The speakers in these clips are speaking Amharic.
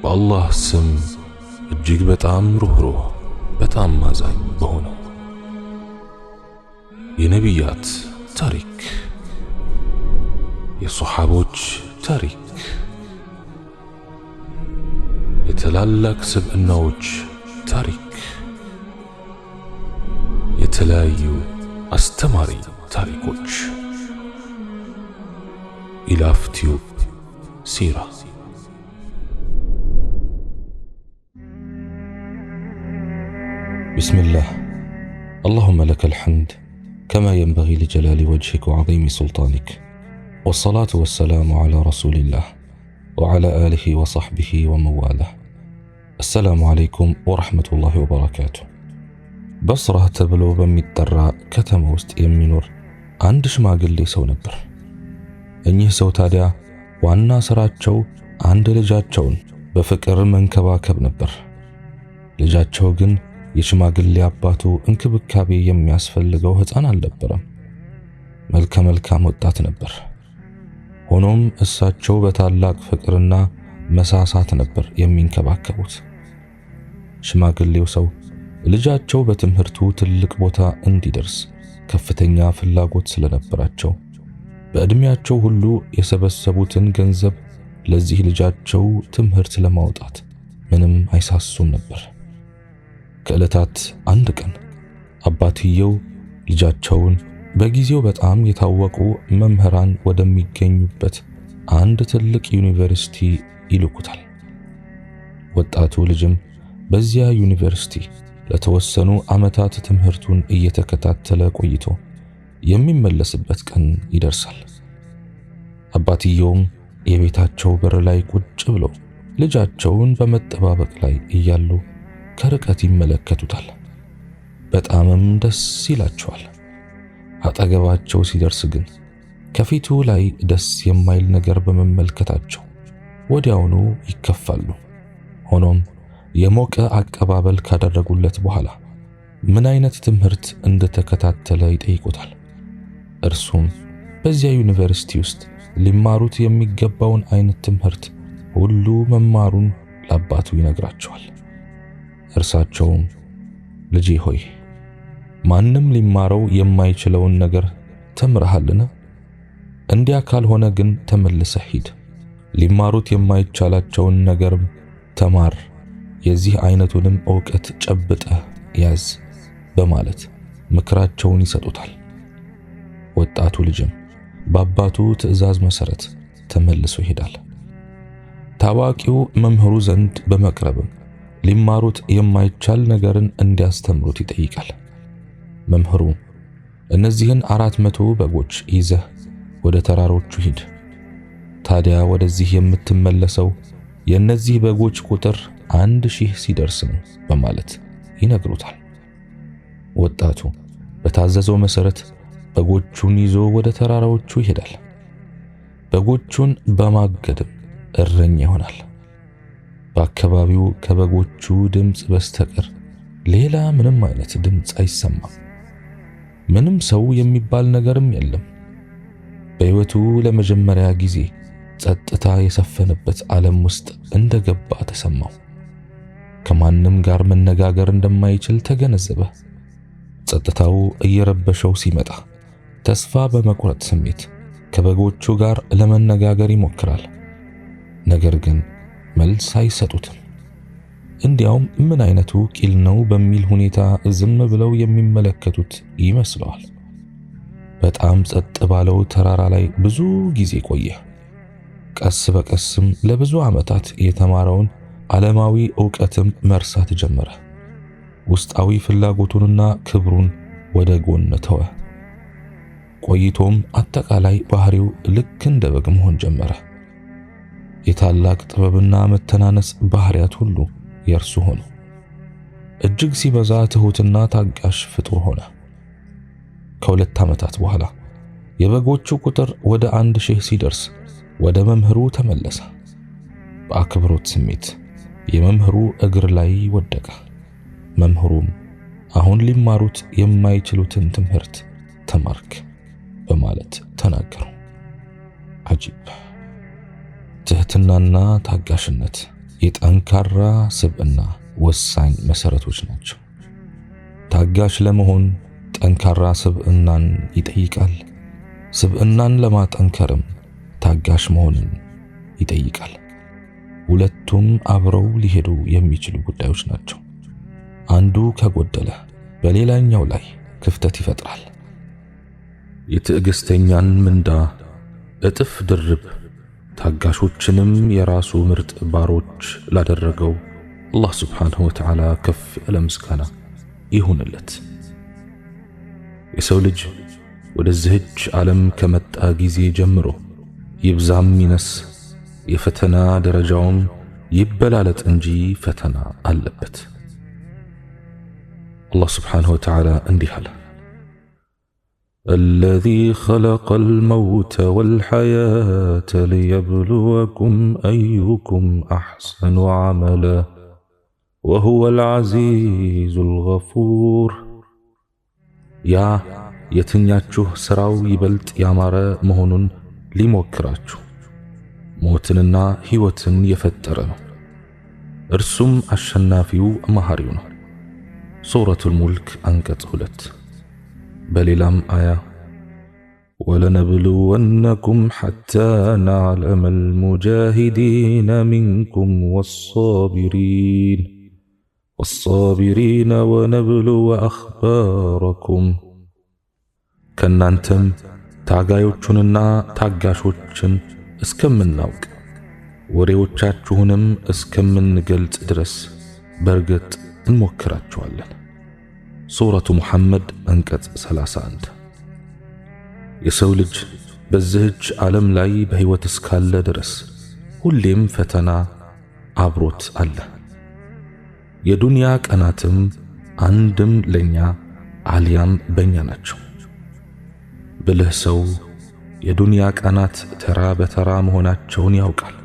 በአላህ ስም እጅግ በጣም ሩህሩህ በጣም አዛኝ በሆነው የነቢያት ታሪክ የሶሐቦች ታሪክ የትላልቅ ስብዕናዎች ታሪክ የተለያዩ አስተማሪ ታሪኮች ኢላፍ ቲዩብ ሲራ بسم الله اللهم لك الحمد كما ينبغي لجلال وجهك وعظيم سلطانك والصلاة والسلام على رسول الله وعلى آله وصحبه ومواله السلام عليكم ورحمة الله وبركاته بصرة تبلو بميترى كتم وسط يمينور عند شماغل لي سو نبر እኚህ ሰው ታዲያ ዋና ስራቸው አንድ ልጃቸውን በፍቅር መንከባከብ ነበር። ልጃቸው ግን የሽማግሌ አባቱ እንክብካቤ የሚያስፈልገው ሕፃን አልነበረም። መልካም ወጣት ነበር። ሆኖም እሳቸው በታላቅ ፍቅርና መሳሳት ነበር የሚንከባከቡት። ሽማግሌው ሰው ልጃቸው በትምህርቱ ትልቅ ቦታ እንዲደርስ ከፍተኛ ፍላጎት ስለነበራቸው በእድሜያቸው ሁሉ የሰበሰቡትን ገንዘብ ለዚህ ልጃቸው ትምህርት ለማውጣት ምንም አይሳሱም ነበር። ከዕለታት አንድ ቀን አባትየው ልጃቸውን በጊዜው በጣም የታወቁ መምህራን ወደሚገኙበት አንድ ትልቅ ዩኒቨርሲቲ ይልኩታል። ወጣቱ ልጅም በዚያ ዩኒቨርሲቲ ለተወሰኑ ዓመታት ትምህርቱን እየተከታተለ ቆይቶ የሚመለስበት ቀን ይደርሳል። አባትየውም የቤታቸው በር ላይ ቁጭ ብለው ልጃቸውን በመጠባበቅ ላይ እያሉ ከርቀት ይመለከቱታል። በጣምም ደስ ይላቸዋል። አጠገባቸው ሲደርስ ግን ከፊቱ ላይ ደስ የማይል ነገር በመመልከታቸው ወዲያውኑ ይከፋሉ። ሆኖም የሞቀ አቀባበል ካደረጉለት በኋላ ምን አይነት ትምህርት እንደተከታተለ ይጠይቁታል። እርሱም በዚያ ዩኒቨርሲቲ ውስጥ ሊማሩት የሚገባውን አይነት ትምህርት ሁሉ መማሩን ለአባቱ ይነግራቸዋል። እርሳቸውም ልጄ ሆይ ማንም ሊማረው የማይችለውን ነገር ተምረሃልን? እንዲያ ካልሆነ ግን ተመልሰህ ሂድ፣ ሊማሩት የማይቻላቸውን ነገርም ተማር፣ የዚህ አይነቱንም ዕውቀት ጨብጠህ ያዝ በማለት ምክራቸውን ይሰጡታል። ወጣቱ ልጅም በአባቱ ትዕዛዝ መሰረት ተመልሶ ይሄዳል። ታዋቂው መምህሩ ዘንድ በመቅረብም ሊማሩት የማይቻል ነገርን እንዲያስተምሩት ይጠይቃል። መምህሩ እነዚህን 400 በጎች ይዘህ ወደ ተራሮቹ ሂድ፣ ታዲያ ወደዚህ የምትመለሰው የእነዚህ በጎች ቁጥር 1000 ሲደርስ ነው በማለት ይነግሩታል። ወጣቱ በታዘዘው መሰረት በጎቹን ይዞ ወደ ተራራዎቹ ይሄዳል። በጎቹን በማገድም እረኛ ይሆናል። በአካባቢው ከበጎቹ ድምፅ በስተቀር ሌላ ምንም አይነት ድምፅ አይሰማም። ምንም ሰው የሚባል ነገርም የለም። በሕይወቱ ለመጀመሪያ ጊዜ ጸጥታ የሰፈነበት ዓለም ውስጥ እንደገባ ተሰማው። ከማንም ጋር መነጋገር እንደማይችል ተገነዘበ። ጸጥታው እየረበሸው ሲመጣ ተስፋ በመቁረጥ ስሜት ከበጎቹ ጋር ለመነጋገር ይሞክራል። ነገር ግን መልስ አይሰጡትም። እንዲያውም ምን አይነቱ ቂል ነው በሚል ሁኔታ ዝም ብለው የሚመለከቱት ይመስለዋል። በጣም ጸጥ ባለው ተራራ ላይ ብዙ ጊዜ ቆየ። ቀስ በቀስም ለብዙ ዓመታት የተማረውን ዓለማዊ ዕውቀትም መርሳት ጀመረ። ውስጣዊ ፍላጎቱንና ክብሩን ወደ ጎን ተወ። ቆይቶም አጠቃላይ ባህሪው ልክ እንደ በግ መሆን ጀመረ። የታላቅ ጥበብና መተናነስ ባህሪያት ሁሉ የእርሱ ሆኑ። እጅግ ሲበዛ ትሁትና ታጋሽ ፍጡር ሆነ። ከ2 ዓመታት በኋላ የበጎቹ ቁጥር ወደ 1000 ሲደርስ ወደ መምህሩ ተመለሰ። በአክብሮት ስሜት የመምህሩ እግር ላይ ወደቀ። መምህሩም አሁን ሊማሩት የማይችሉትን ትምህርት ተማርክ በማለት ተናገሩ። አጂብ! ትህትናና ታጋሽነት የጠንካራ ስብዕና ወሳኝ መሰረቶች ናቸው። ታጋሽ ለመሆን ጠንካራ ስብዕናን ይጠይቃል። ስብዕናን ለማጠንከርም ታጋሽ መሆንን ይጠይቃል። ሁለቱም አብረው ሊሄዱ የሚችሉ ጉዳዮች ናቸው። አንዱ ከጎደለ በሌላኛው ላይ ክፍተት ይፈጥራል። የትዕግስተኛን ምንዳ እጥፍ ድርብ ታጋሾችንም የራሱ ምርጥ ባሮች ላደረገው አላህ ሱብሓነሁ ወተዓላ ከፍ ያለ ምስጋና ይሁንለት። የሰው ልጅ ወደዚህች ዓለም ከመጣ ጊዜ ጀምሮ ይብዛም ይነስ የፈተና ደረጃውም ይበላለጥ እንጂ ፈተና አለበት። አላህ ሱብሓነሁ ወተዓላ እንዲህ አለ: الذي خلق الموت والحياة ليبلوكم أيكم أحسن عملا وهو العزيز الغفور يا የትኛችሁ ስራው ይበልጥ ያማረ መሆኑን ሊሞክራችሁ ሞትንና ሕይወትን የፈጠረ ነው። እርሱም አሸናፊው መሐሪው ነው። ሱረቱል ሙልክ አንቀጽ 2። በሌላም አያ ወለነብሉወነኩም ሐታ ነዕለመል ሙጃሂዲነ ሚንኩም ወሳቢሪነ ወነብሉወ አኽባረኩም ከናንተም ታጋዮቹንና ታጋሾችን እስከምናውቅ ወሬዎቻችሁንም እስከምንገልጽ ድረስ በርግጥ እንሞክራችኋለን። ሱረቱ ሙሐመድ አንቀጽ 31። የሰው ልጅ በዚህች ዓለም ላይ በሕይወት እስካለ ድረስ ሁሌም ፈተና አብሮት አለ። የዱንያ ቀናትም አንድም ለኛ አልያም በእኛ ናቸው። ብልህ ሰው የዱንያ ቀናት ተራ በተራ መሆናቸውን ያውቃል።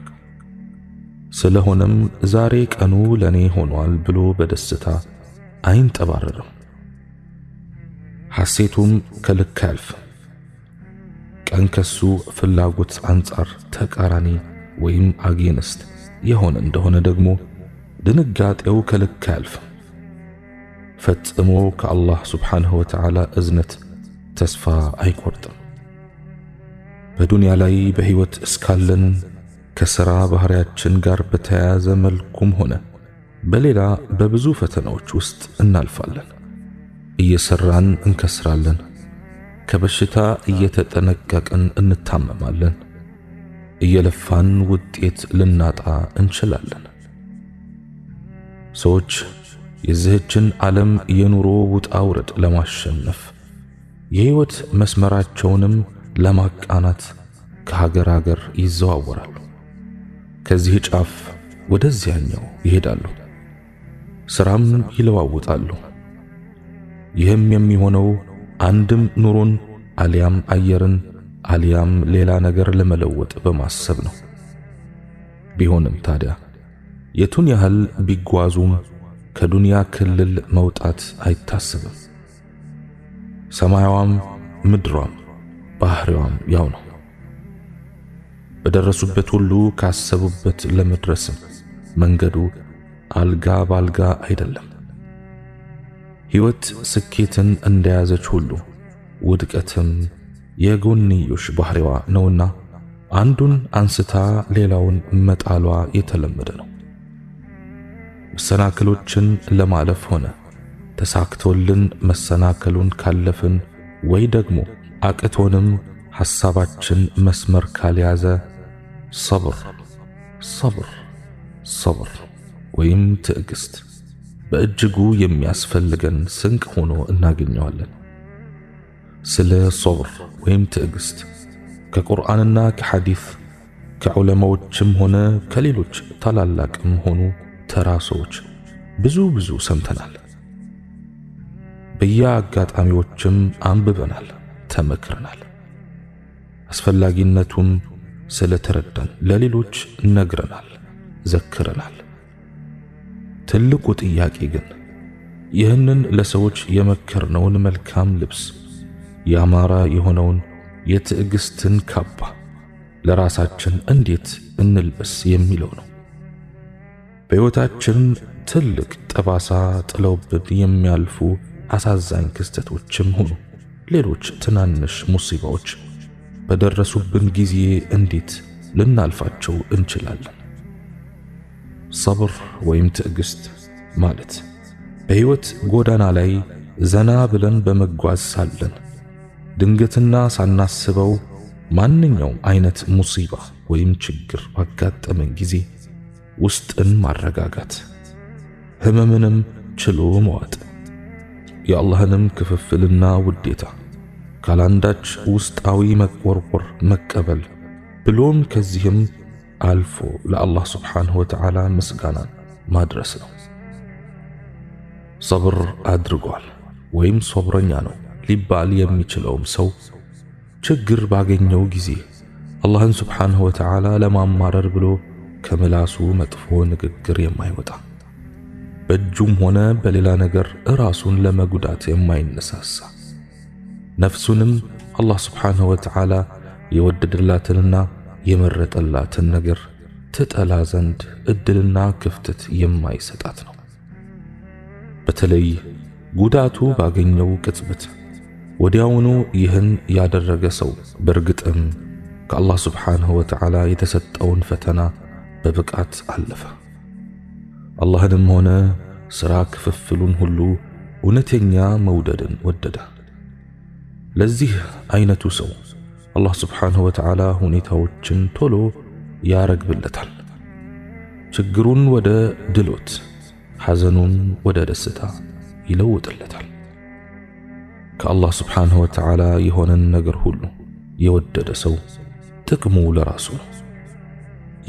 ስለሆነም ዛሬ ቀኑ ለኔ ሆኗል ብሎ በደስታ አይንጠባረርም። ሐሴቱም ከልክ አያልፍም። ቀን ከሱ ፍላጎት አንጻር ተቃራኒ ወይም አጌንስት የሆነ እንደሆነ ደግሞ ድንጋጤው ከልክ አያልፍም። ፈጽሞ ከአላህ ሱብሓነሁ ወተዓላ እዝነት ተስፋ አይቆርጥም። በዱንያ ላይ በሕይወት እስካለን ከሥራ ባህሪያችን ጋር በተያያዘ መልኩም ሆነ በሌላ በብዙ ፈተናዎች ውስጥ እናልፋለን። እየሰራን እንከስራለን። ከበሽታ እየተጠነቀቅን እንታመማለን። እየለፋን ውጤት ልናጣ እንችላለን። ሰዎች የዚህችን ዓለም የኑሮ ውጣ ውረድ ለማሸነፍ የሕይወት መስመራቸውንም ለማቃናት ከሀገር ሀገር ይዘዋወራሉ። ከዚህ ጫፍ ወደዚያኛው ይሄዳሉ። ሥራም ይለዋውጣሉ። ይህም የሚሆነው አንድም ኑሮን አልያም አየርን አልያም ሌላ ነገር ለመለወጥ በማሰብ ነው። ቢሆንም ታዲያ የቱን ያህል ቢጓዙም ከዱንያ ክልል መውጣት አይታሰብም። ሰማያዋም ምድሯም ባህሪዋም ያው ነው። በደረሱበት ሁሉ ካሰቡበት ለመድረስም መንገዱ አልጋ ባልጋ አይደለም። ሕይወት ስኬትን እንደያዘች ሁሉ ውድቀትም የጎንዮሽ ባህሪዋ ነውና አንዱን አንስታ ሌላውን መጣሏ የተለመደ ነው። መሰናክሎችን ለማለፍ ሆነ ተሳክቶልን መሰናከሉን ካለፍን ወይ ደግሞ አቅቶንም ሐሳባችን መስመር ካልያዘ ሰብር ወይም ትዕግስት በእጅጉ የሚያስፈልገን ስንቅ ሆኖ እናገኘዋለን። ስለ ሰብር ወይም ትዕግስት ከቁርአንና ከሐዲስ ከዑለማዎችም ሆነ ከሌሎች ታላላቅም ሆኑ ተራ ሰዎች ብዙ ሰምተናል። በየአጋጣሚዎችም አንብበናል፣ ተመክረናል። አስፈላጊነቱም ስለተረዳን ለሌሎች ነግረናል፣ ዘክረናል። ትልቁ ጥያቄ ግን ይህንን ለሰዎች የመከርነውን መልካም ልብስ ያማረ የሆነውን የትዕግስትን ካባ ለራሳችን እንዴት እንልበስ የሚለው ነው። በሕይወታችን ትልቅ ጠባሳ ጥለውብን የሚያልፉ አሳዛኝ ክስተቶችም ሆኑ ሌሎች ትናንሽ ሙሲባዎች በደረሱብን ጊዜ እንዴት ልናልፋቸው እንችላለን? ሰብር ወይም ትዕግስት ማለት በሕይወት ጎዳና ላይ ዘና ብለን በመጓዝ ሳለን ድንገትና ሳናስበው ማንኛውም አይነት ሙሲባ ወይም ችግር ባጋጠመን ጊዜ ውስጥን ማረጋጋት፣ ህመምንም ችሎ መዋጥ፣ የአላህንም ክፍፍልና ውዴታ ካላንዳች ውስጣዊ መቆርቆር መቀበል ብሎም ከዚህም አልፎ ለአላህ ስብሓንሁ ወተዓላ ምስጋናን ማድረስ ነው። ሰብር አድርጓል ወይም ሶብረኛ ነው ሊባል የሚችለውም ሰው ችግር ባገኘው ጊዜ አላህን ስብሓንሁ ወተዓላ ለማማረር ብሎ ከምላሱ መጥፎ ንግግር የማይወጣ በእጁም ሆነ በሌላ ነገር ራሱን ለመጉዳት የማይነሳሳ ነፍሱንም አላህ ስብሓንሁ ወተዓላ የወደደላትንና የመረጠላትን ነገር ትጠላ ዘንድ እድልና ክፍተት የማይሰጣት ነው። በተለይ ጉዳቱ ባገኘው ቅጽበት ወዲያውኑ ይህን ያደረገ ሰው በእርግጥም ከአላህ ስብሓንሁ ወተዓላ የተሰጠውን ፈተና በብቃት አለፈ። አላህንም ሆነ ሥራ ክፍፍሉን ሁሉ እውነተኛ መውደድን ወደደ። ለዚህ አይነቱ ሰው አላህ ስብሓንሁ ወተዓላ ሁኔታዎችን ቶሎ ያረግብለታል። ችግሩን ወደ ድሎት፣ ሐዘኑን ወደ ደስታ ይለውጥለታል። ከአላህ ስብሓንሁ ወተዓላ የሆነን ነገር ሁሉ የወደደ ሰው ጥቅሙ ለራሱ ነው፣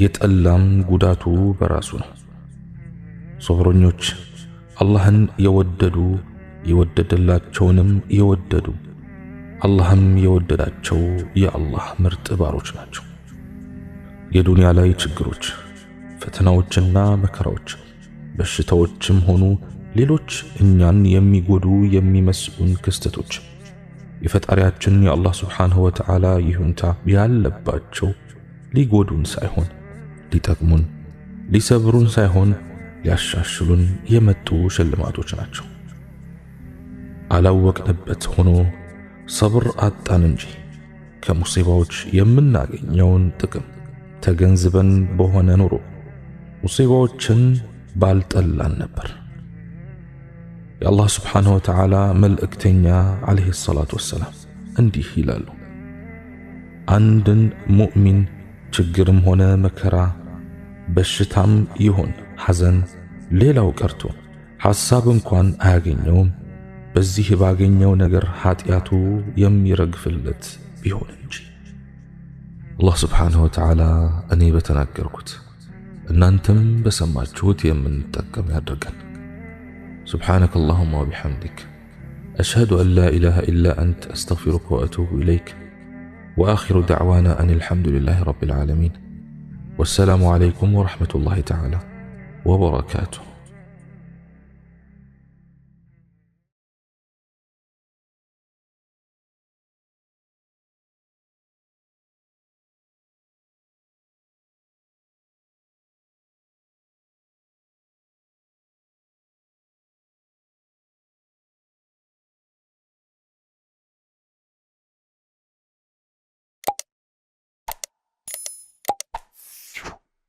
የጠላም ጉዳቱ በራሱ ነው። ሶብረኞች አላህን የወደዱ የወደደላቸውንም የወደዱ አላህም የወደዳቸው የአላህ ምርጥ ባሮች ናቸው። የዱንያ ላይ ችግሮች፣ ፈተናዎችና መከራዎች፣ በሽታዎችም ሆኑ ሌሎች እኛን የሚጎዱ የሚመስሉን ክስተቶች የፈጣሪያችን የአላህ ስብሓንሁ ወተዓላ ይሁንታ ያለባቸው ሊጎዱን ሳይሆን ሊጠቅሙን፣ ሊሰብሩን ሳይሆን ሊያሻሽሉን የመጡ ሽልማቶች ናቸው። አላወቅንበት ሆኖ ሰብር አጣን እንጂ ከሙሲባዎች የምናገኘውን ጥቅም ተገንዝበን በሆነ ኑሮ ሙሲባዎችን ባልጠላን ነበር። የአላህ ስብሓንሁ ወተዓላ መልእክተኛ ዓለይሂ ሰላቱ ወሰላም እንዲህ ይላሉ፣ አንድን ሙእሚን ችግርም ሆነ መከራ፣ በሽታም ይሆን ሐዘን፣ ሌላው ቀርቶ ሐሳብ እንኳን አያገኘውም በዚህ ባገኘው ነገር ኃጢአቱ የሚረግፍለት ቢሆን እንጂ። አላህ ስብሓንሁ ወተዓላ እኔ በተናገርኩት እናንተም በሰማችሁት የምንጠቀም ያድርገን። سبحانك اللهم وبحمدك أشهد أن لا إله إلا أنت أستغفرك وأتوب إليك وآخر دعوانا أن الحمد لله رب العالمين والسلام عليكم ورحمة الله تعالى وبركاته.